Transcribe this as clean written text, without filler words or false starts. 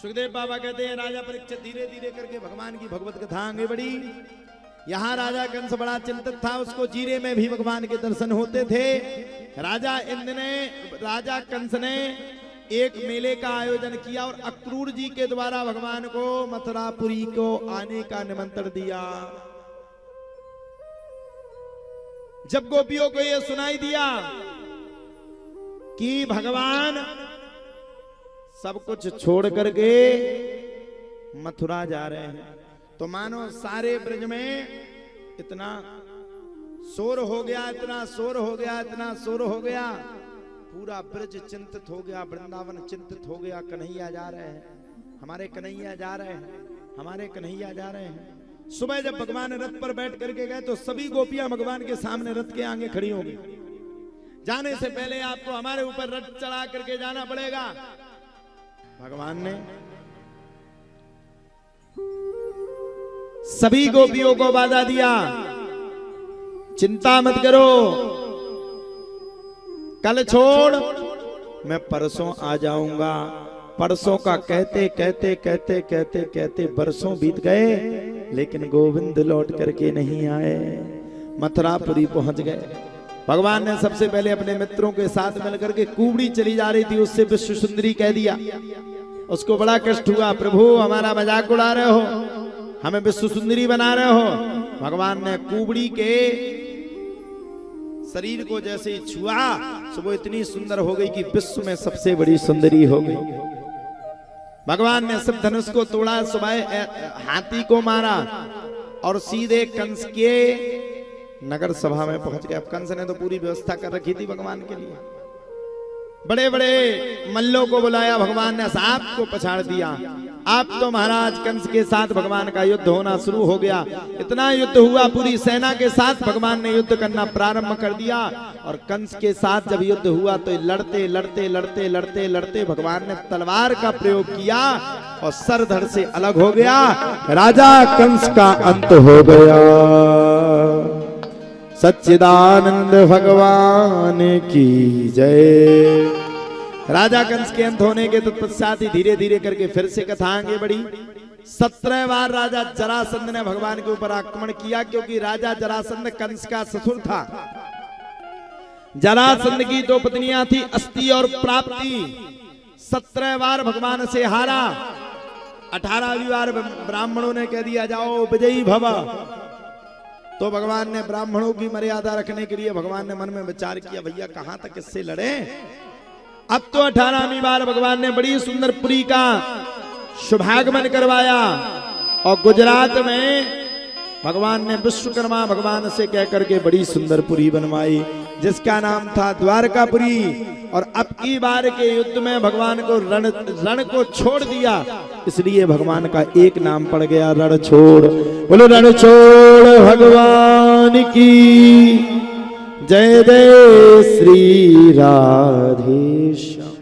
सुखदेव बाबा कहते हैं राजा परीक्षित धीरे धीरे करके भगवान की भगवत कथा आगे बढ़ी। यहाँ राजा कंस बड़ा चिंतित था, उसको जीरे में भी भगवान के दर्शन होते थे। राजा कंस ने एक मेले का आयोजन किया और अक्रूर जी के द्वारा भगवान को मथुरापुरी को आने का निमंत्रण दिया। जब गोपियों को यह सुनाई दिया कि भगवान सब कुछ छोड़ करके मथुरा जा रहे हैं, तो मानो सारे ब्रज में इतना शोर हो गया, इतना शोर हो गया, इतना शोर हो गया, पूरा ब्रज चिंतित हो गया, वृंदावन चिंतित हो गया। कन्हैया जा रहे हैं, हमारे कन्हैया जा रहे हैं, हमारे कन्हैया जा रहे हैं। सुबह जब भगवान रथ पर बैठ करके गए तो सभी गोपियां भगवान के सामने रथ के आगे खड़ी होंगी। जाने से पहले आपको हमारे ऊपर रथ चढ़ा करके जाना पड़ेगा। भगवान ने सभी गोपियों को वादा दिया, चिंता मत करो, कल छोड़, मैं परसों आ जाऊंगा। परसों का कहते कहते कहते कहते कहते बरसों बीत गए, लेकिन गोविंद लौट करके नहीं आए। मथुरापुरी पहुंच गए। भगवान ने सबसे पहले अपने मित्रों के साथ मिलकर के कुबड़ी चली जा रही थी, उससे विश्व सुंदरी कह दिया। उसको बड़ा कष्ट हुआ, प्रभु हमारा मजाक उड़ा रहे हो, हमें विश्व सुंदरी बना रहे हो। भगवान ने कुबड़ी के शरीर को जैसे ही छुआ तो वो इतनी सुंदर हो गई कि विश्व में सबसे बड़ी सुंदरी हो गई। भगवान ने सब धनुष को तोड़ा, सुबह हाथी को मारा और सीधे कंस के नगर सभा में पहुंच गए। अब कंस ने तो पूरी व्यवस्था कर रखी थी भगवान के लिए। बड़े बड़े मल्लों को बुलाया, भगवान ने सांप को पछाड़ दिया। अब तो महाराज कंस के साथ भगवान का युद्ध होना शुरू हो गया। इतना युद्ध हुआ, पूरी सेना के साथ भगवान ने युद्ध करना प्रारंभ कर दिया। और कंस के साथ जब युद्ध हुआ तो लड़ते लड़ते लड़ते लड़ते लड़ते भगवान ने तलवार का प्रयोग किया और सर धड़ से अलग हो गया। राजा कंस का अंत हो गया। सच्चिदानंद भगवान की जय। राजा कंस के अंत होने के तत्पश्चात ही धीरे धीरे करके फिर से कथा आगे बढ़ी। 17 बार राजा जरासंध ने भगवान के ऊपर आक्रमण किया, क्योंकि राजा जरासंध कंस का ससुर था। जरासंध की 2 पत्नियां थी, अस्ति और प्राप्ति। 17 बार भगवान से हारा। 18वीं बार ब्राह्मणों ने कह दिया जाओ विजयी भव। तो भगवान ने ब्राह्मणों की मर्यादा रखने के लिए भगवान ने मन में विचार किया, भैया कहां तक इससे लड़े। अब तो 18वीं बार भगवान ने बड़ी सुंदर पुरी का शुभागमन करवाया और गुजरात में भगवान ने विश्वकर्मा भगवान से कह करके बड़ी सुंदर पुरी बनवाई, जिसका नाम था द्वारकापुरी। और अब की बार के युद्ध में भगवान को रण को छोड़ दिया, इसलिए भगवान का एक नाम पड़ गया रण छोड़। बोलो रण छोड़ भगवान की जय। जय श्री राधेश्याम।